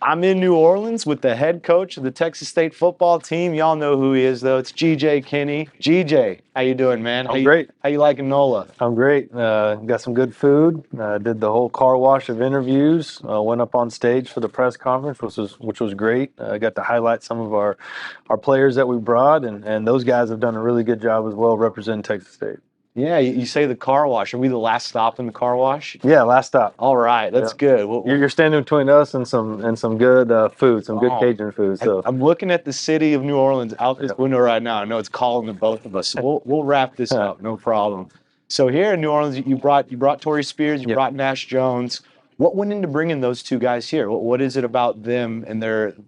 I'm in New Orleans with the head coach of the Texas State football team. Y'all know who he is, though. It's GJ Kinne. GJ, how you doing, man? I'm great. How you liking NOLA? I'm great. Got some good food. Did the whole car wash of interviews. Went up on stage for the press conference, which was great. Got to highlight some of our players that we brought, and those guys have done a really good job as well representing Texas State. Yeah, you say the car wash. Are we the last stop in the car wash? Yeah, last stop. All right, that's good. You're standing between us and some good food, some good Cajun food. So I'm looking at the city of New Orleans out this window right now. I know it's calling to both of us. So we'll wrap this up, no problem. So here in New Orleans, you brought Torrey Spears, you brought Nash Jones. What went into bringing those two guys here? What is it about them and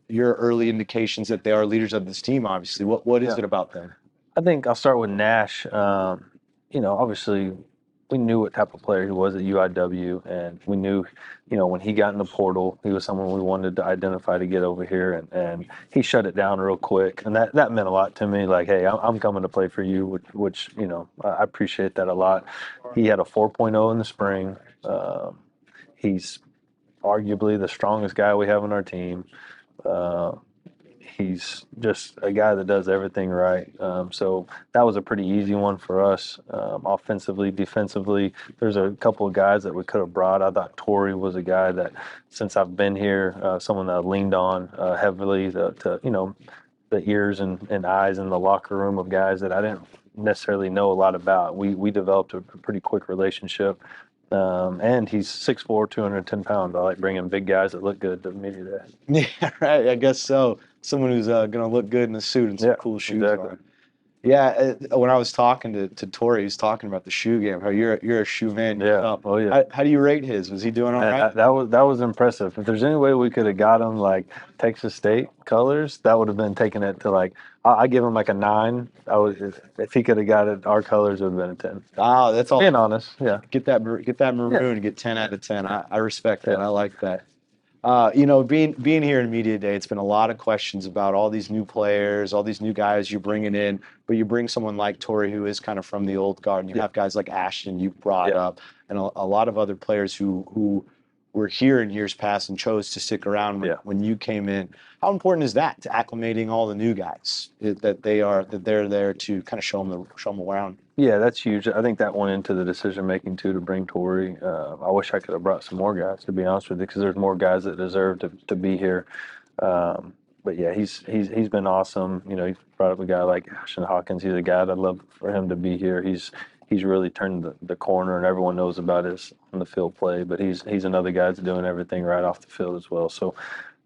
your early indications that they are leaders of this team? Obviously, what is it about them? I think I'll start with Nash. Obviously, we knew what type of player he was at UIW, and we knew, when he got in the portal, he was someone we wanted to identify to get over here, and he shut it down real quick, and that meant a lot to me. Like, hey, I'm coming to play for you, which I appreciate that a lot. He had a 4.0 in the spring. He's arguably the strongest guy we have on our team. He's just a guy that does everything right. So that was a pretty easy one for us. Offensively, defensively, there's a couple of guys that we could have brought. I thought Torrey was a guy that, since I've been here, someone that I leaned on heavily to the ears and eyes in the locker room of guys that I didn't necessarily know a lot about. We developed a pretty quick relationship. And he's 6'4", 210 pounds. I like bringing big guys that look good to media day. Yeah, right. I guess so. Someone who's going to look good in a suit and some cool shoes on. Yeah, when I was talking to Torrey, he was talking about the shoe game. How you're a shoe man. Yeah. Oh yeah. How do you rate his? Was he doing all right? That was impressive. If there's any way we could have got him like Texas State colors, that would have been taking it to like I give him like a 9. If he could have got it our colors, it would have been a 10. Oh, that's all. Being honest, yeah. Get that maroon, get 10 out of 10. I respect that. Yeah. I like that. Being here in Media Day, it's been a lot of questions about all these new players, all these new guys you're bringing in, but you bring someone like Torrey, who is kind of from the old guard, and you have guys like Ashton you brought up, and a lot of other players who were here in years past and chose to stick around when you came in. How important is that to acclimating all the new guys that they're there to kind of show them around? Yeah, that's huge. I think that went into the decision making too, to bring Torrey. I wish I could have brought some more guys, to be honest with you, because there's more guys that deserve to be here. But yeah, he's been awesome. You brought up a guy like Ashton Hawkins. He's a guy that I'd love for him to be here. He's really turned the corner, and everyone knows about his on the field play. But he's another guy that's doing everything right off the field as well. So,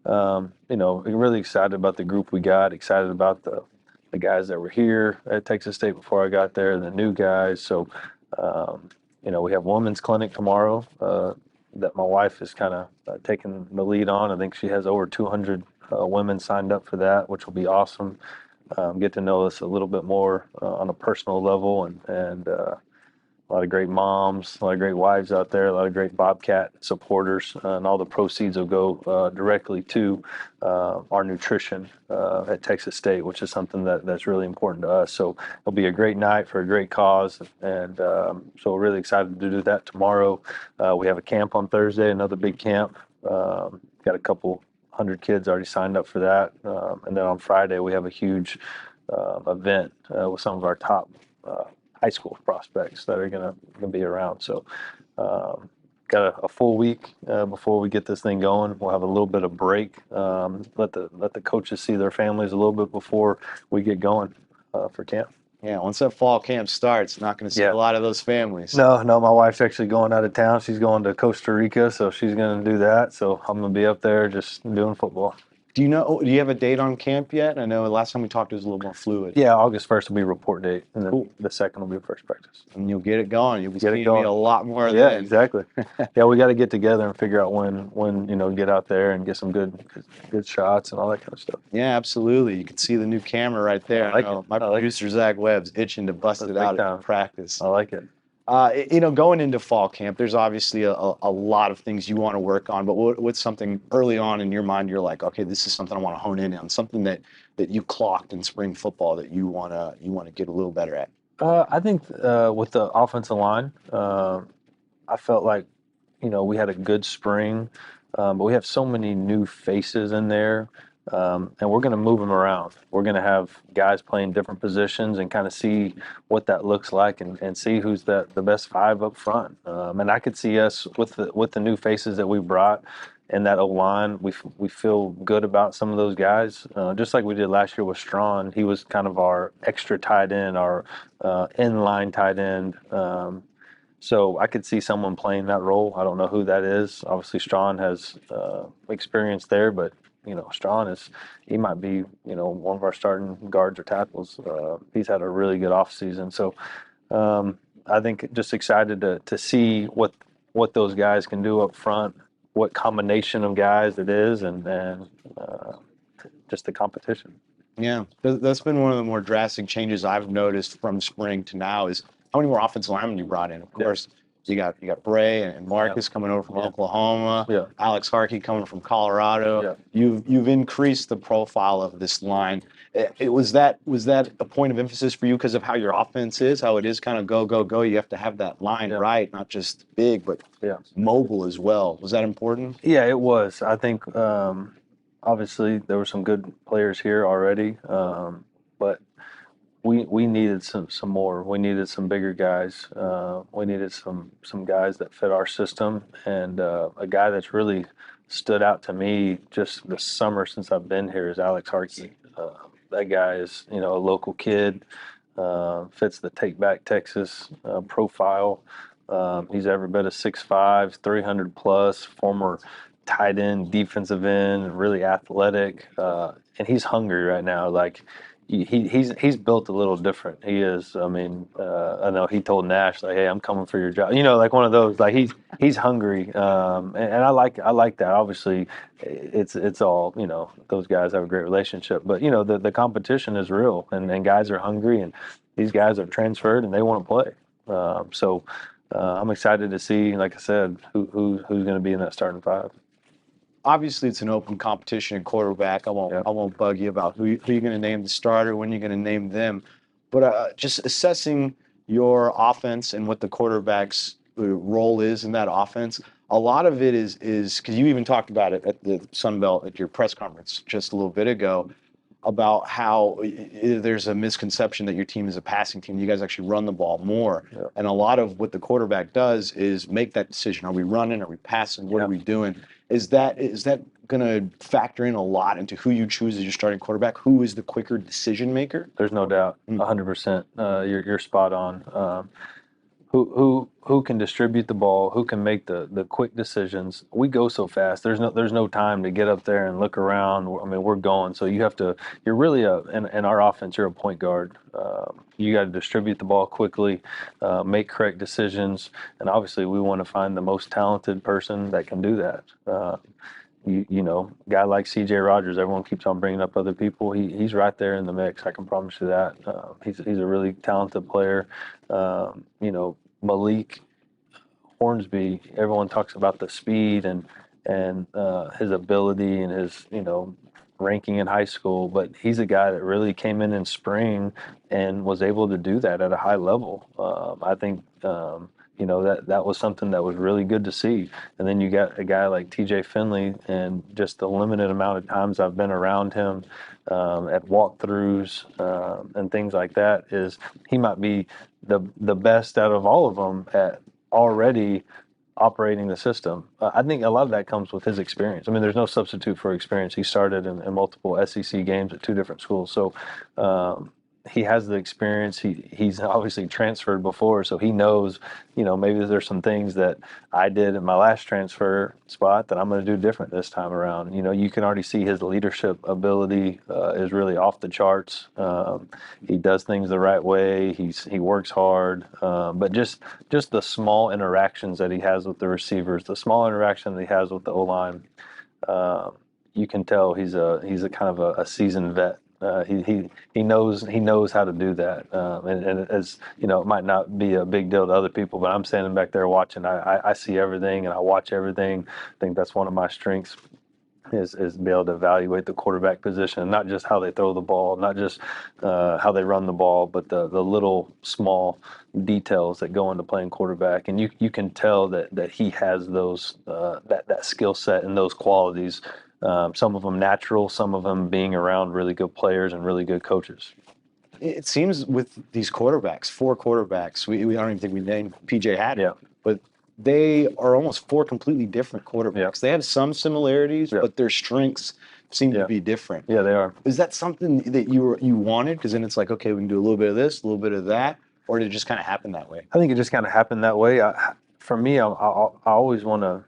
really excited about the group we got. Excited about the guys that were here at Texas State before I got there, the new guys. So, we have women's clinic tomorrow that my wife is kind of taking the lead on. I think she has over 200 women signed up for that, which will be awesome. Get to know us a little bit more on a personal level, and a lot of great moms, a lot of great wives out there, a lot of great Bobcat supporters, and all the proceeds will go directly to our nutrition at Texas State, which is something that's really important to us. So it'll be a great night for a great cause, and so we're really excited to do that tomorrow. We have a camp on Thursday, another big camp. Got a couple 100 kids already signed up for that, and then on Friday we have a huge event with some of our top high school prospects that are gonna be around. So got a full week before we get this thing going. We'll have a little bit of break, let the coaches see their families a little bit before we get going for camp. Yeah, once that fall camp starts, not going to see a lot of those families. No, my wife's actually going out of town. She's going to Costa Rica, so she's going to do that. So I'm going to be up there just doing football. Do you have a date on camp yet? I know last time we talked it was a little more fluid. Yeah, August 1st will be report date, and then the second will be first practice. And you'll get it going. You'll be seeing me a lot more than that. Exactly. Yeah, we got to get together and figure out when get out there and get some good shots and all that kind of stuff. Yeah, absolutely. You can see the new camera right there. My producer Zach Webb's itching to bust it out at practice. I like it. Going into fall camp, there's obviously a lot of things you want to work on, but what's something early on in your mind you're like, okay, this is something I want to hone in on, something that you clocked in spring football that you want to get a little better at? I think with the offensive line, I felt like we had a good spring. but we have so many new faces in there. And we're going to move them around. We're going to have guys playing different positions and kind of see what that looks like and see who's the best five up front. And I could see us with the new faces that we brought in that O-line. We feel good about some of those guys, just like we did last year with Strawn. He was kind of our extra tight end, our in-line tight end. So I could see someone playing that role. I don't know who that is. Obviously, Strawn has experience there, but Strawn he might be one of our starting guards or tackles. He's had a really good offseason. So I think just excited to see what those guys can do up front, what combination of guys it is, and just the competition. Yeah, that's been one of the more drastic changes I've noticed from spring to now is how many more offensive linemen you brought in. Of course, you got Bray and Marcus coming over from Oklahoma. Yeah. Alex Harkey coming from Colorado. Yeah. You've increased the profile of this line. Was that a point of emphasis for you because of how your offense is, how it is kind of go go go? You have to have that line right, not just big but mobile as well. Was that important? Yeah, it was. I think. Obviously, there were some good players here already, but we needed some more. We needed some bigger guys. We needed some guys that fit our system, and a guy that's really stood out to me just this summer since I've been here is Alex Harkey. That guy is a local kid, fits the Take Back Texas profile. He's every bit of 6'5", 300 plus, former tight end, defensive end, really athletic, and he's hungry right now. Like he's built a little different. He is. I mean, I know he told Nash like, "Hey, I'm coming for your job." Like one of those. Like he's hungry, and I like that. Obviously, it's all those guys have a great relationship, but the competition is real, and guys are hungry, and these guys are transferred and they want to play. So I'm excited to see, like I said, who's going to be in that starting five. Obviously, it's an open competition in quarterback. I won't bug you about who you're going to name the starter, when you're going to name them, but just assessing your offense and what the quarterback's role is in that offense. A lot of it is because you even talked about it at the Sunbelt at your press conference just a little bit ago about how there's a misconception that your team is a passing team. You guys actually run the ball more. Yeah. And a lot of what the quarterback does is make that decision. Are we running? Are we passing? What are we doing? Is that going to factor in a lot into who you choose as your starting quarterback? Who is the quicker decision maker? There's no doubt, 100%. You're spot on. Who can distribute the ball? Who can make the quick decisions? We go so fast. There's no time to get up there and look around. I mean, we're going. So you have to. You're really in our offense. You're a point guard. You got to distribute the ball quickly, make correct decisions, and obviously we want to find the most talented person that can do that. Guy like C.J. Rogers, everyone keeps on bringing up other people. He's right there in the mix. I can promise you that. He's a really talented player. Malik Hornsby, everyone talks about the speed and his ability and his ranking in high school, but he's a guy that really came in spring and was able to do that at a high level. I think that was something that was really good to see. And then you got a guy like TJ Finley, and just the limited amount of times I've been around him at walkthroughs and things like that, is he might be the best out of all of them at already operating the system. I think a lot of that comes with his experience. I mean, there's no substitute for experience. He started in multiple SEC games at two different schools. So he has the experience. He's obviously transferred before, so he knows, maybe there's some things that I did in my last transfer spot that I'm going to do different this time around. You can already see his leadership ability is really off the charts. He does things the right way. He works hard, but just the small interactions that he has with the receivers, the small interaction that he has with the O-line, you can tell he's a kind of a seasoned vet. He knows how to do that, and as it might not be a big deal to other people, but I'm standing back there watching. I see everything and I watch everything. I think that's one of my strengths. is be able to evaluate the quarterback position, not just how they throw the ball, not just how they run the ball, but the little small details that go into playing quarterback. And you can tell that he has those that skill set and those qualities. Some of them natural, some of them being around really good players and really good coaches. It seems with these quarterbacks, 4 quarterbacks, we I don't even think we named PJ Hatter, Yeah. but they are almost 4 completely different quarterbacks. Yeah. They have some similarities, Yeah. but their strengths seem to be different. Yeah, they are. Is that something that you wanted? Because then it's like, okay, we can do a little bit of this, a little bit of that, or did it just kind of happen that way? I think it just kind of happened that way. For me, I always want to,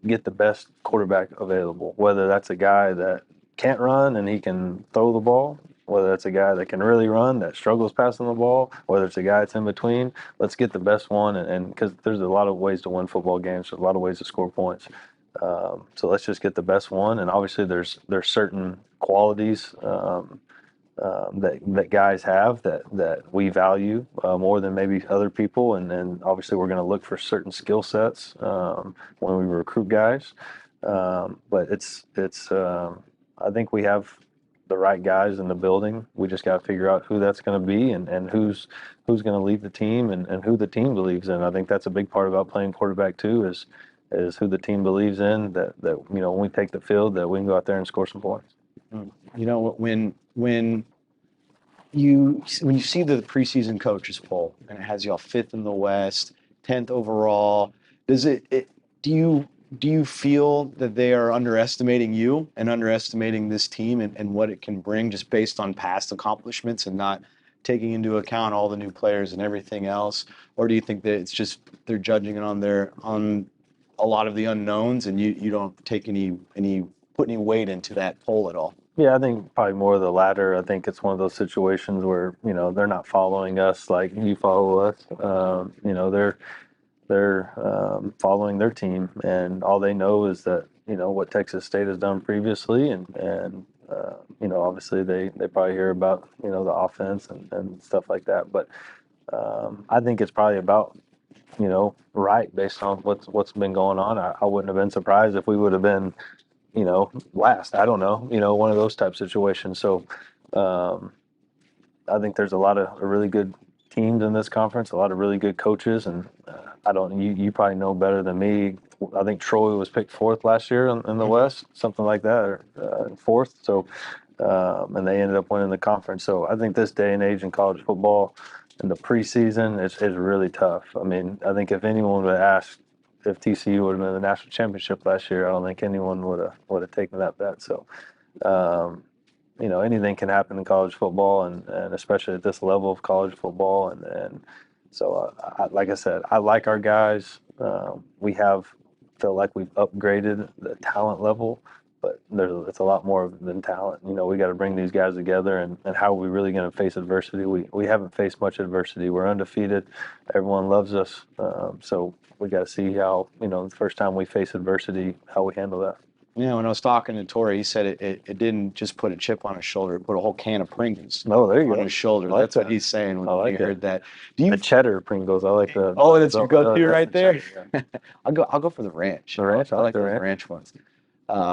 get the best quarterback available, whether that's a guy that can't run and he can throw the ball, whether that's a guy that can really run that struggles passing the ball, whether it's a guy that's in between. Let's get the best one, and because there's a lot of ways to win football games, there's a lot of ways to score points. So let's just get the best one, and obviously there's certain qualities that guys have that we value more than maybe other people, and then obviously we're going to look for certain skill sets when we recruit guys. But it's I think we have the right guys in the building. We just got to figure out who that's going to be and who's going to lead the team and who the team believes in. I think that's a big part about playing quarterback too is who the team believes in, that when we take the field, that we can go out there and score some points. When you see the preseason coaches poll and it has y'all 5th in the West, 10th overall, do you feel that they are underestimating you and underestimating this team and what it can bring just based on past accomplishments and not taking into account all the new players and everything else? Or do you think that it's just they're judging it on a lot of the unknowns and you don't take put any weight into that poll at all? Yeah, I think probably more of the latter. I think it's one of those situations where, they're not following us like you follow us. They're following their team, and all they know is that, what Texas State has done previously, and obviously they probably hear about, the offense and stuff like that. But I think it's probably about, right based on what's been going on. I wouldn't have been surprised if we would have been, last. I don't know, one of those type situations. So I think there's a lot of really good teams in this conference, a lot of really good coaches, and you probably know better than me. I think Troy was picked 4th last year in the West, something like that, or 4th. So, and they ended up winning the conference. So I think this day and age in college football, in the preseason, it's really tough. I mean, I think if anyone would have asked if TCU would have been in the national championship last year, I don't think anyone would have taken that bet. So, anything can happen in college football, and especially at this level of college football. And so, like I said, I like our guys. We feel like we've upgraded the talent level, but it's a lot more than talent. We got to bring these guys together, and how are we really going to face adversity? We haven't faced much adversity. We're undefeated. Everyone loves us. So we got to see how, the first time we face adversity, how we handle that. When I was talking to Tori, he said it didn't just put a chip on his shoulder; it put a whole can of Pringles there you on go. his shoulder. Like That's that. what he's saying when I like he heard that. The cheddar Pringles. I like the. Oh, that's your go-to right there. Cheddar, yeah. I'll go for the ranch. The ranch. I like the those ranch ones.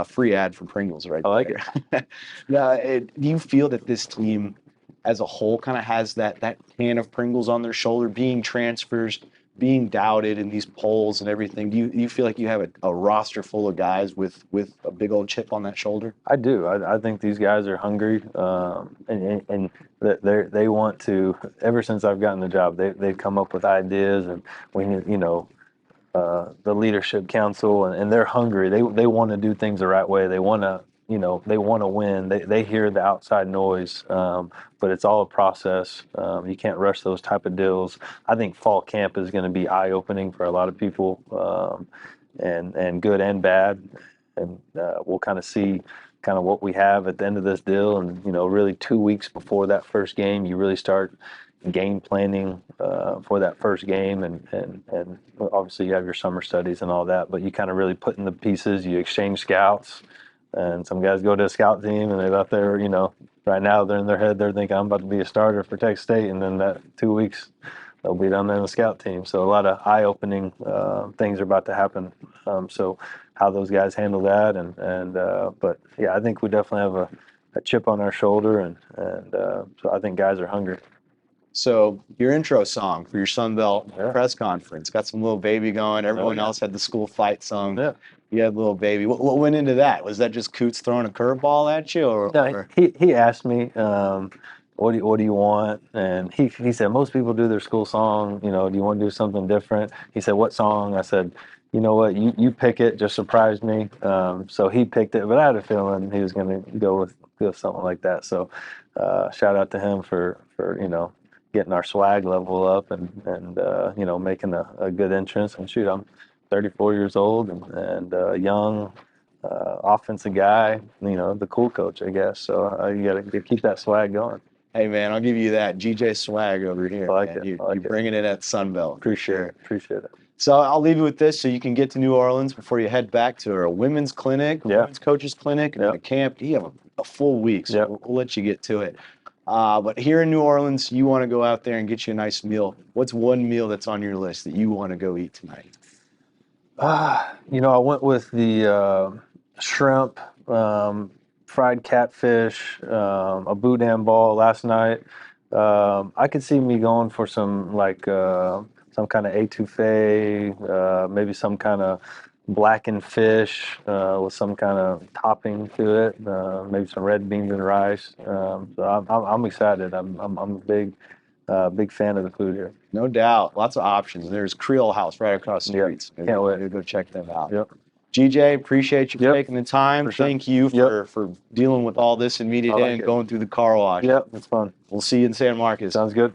Free ad for Pringles right I like there. Now, do you feel that this team as a whole kind of has that can of Pringles on their shoulder, being transfers, being doubted in these polls and everything? Do you feel like you have a roster full of guys with a big old chip on that shoulder? I do. I think these guys are hungry, and they want to. Ever since I've gotten the job, they've come up with ideas, and the leadership council, and they're hungry. They want to do things the right way. They want to. They want to win. They hear the outside noise, but it's all a process. You can't rush those type of deals. I think fall camp is going to be eye-opening for a lot of people, and good and bad. And we'll kind of see kind of what we have at the end of this deal. And, really 2 weeks before that first game, you really start game planning for that first game. And obviously you have your summer studies and all that, but you kind of really put in the pieces. You exchange scouts. And some guys go to a scout team and they're out there, right now they're in their head, they're thinking, I'm about to be a starter for Texas State. And then that 2 weeks, they'll be down there in the scout team. So a lot of eye-opening things are about to happen. So how those guys handle that. But yeah, I think we definitely have a chip on our shoulder, and so I think guys are hungry. So your intro song for your Sunbelt Yeah. press conference got some Little Baby going. Everyone else had the school fight song. Yeah. You had Little Baby. What went into that? Was that just Coots throwing a curveball at you, No, he asked me, what do you want? And he said, most people do their school song. You know, do you want to do something different? He said, what song? I said, you know what, you pick it. Just surprise me. So he picked it, but I had a feeling he was going to go with something like that. So shout out to him for getting our swag level up and making a good entrance. And shoot, I'm 34 years old and young. Offensive guy, the cool coach, I guess. So you got to keep that swag going. Hey, man, I'll give you that. GJ swag over here. I like Man. it. You're bringing it at Sunbelt. Appreciate it. So I'll leave you with this so you can get to New Orleans before you head back to a women's clinic, women's coaches clinic, and a camp. You have a full week, so we'll let you get to it. But here in New Orleans, you want to go out there and get you a nice meal. What's one meal that's on your list that you want to go eat tonight? I went with the shrimp, fried catfish, a boudin ball last night. I could see me going for some some kind of etouffee, maybe some kind of blackened fish with some kind of topping to it, maybe some red beans and rice. So I'm excited. I'm a big fan of the food here. No doubt. Lots of options. There's Creole House right across the street. So Can't wait. Go check them out. Yep. GJ, appreciate you taking the time. Sure. Thank you for dealing with all this in media day and going through the car wash. Yep, it's fun. We'll see you in San Marcos. Sounds good.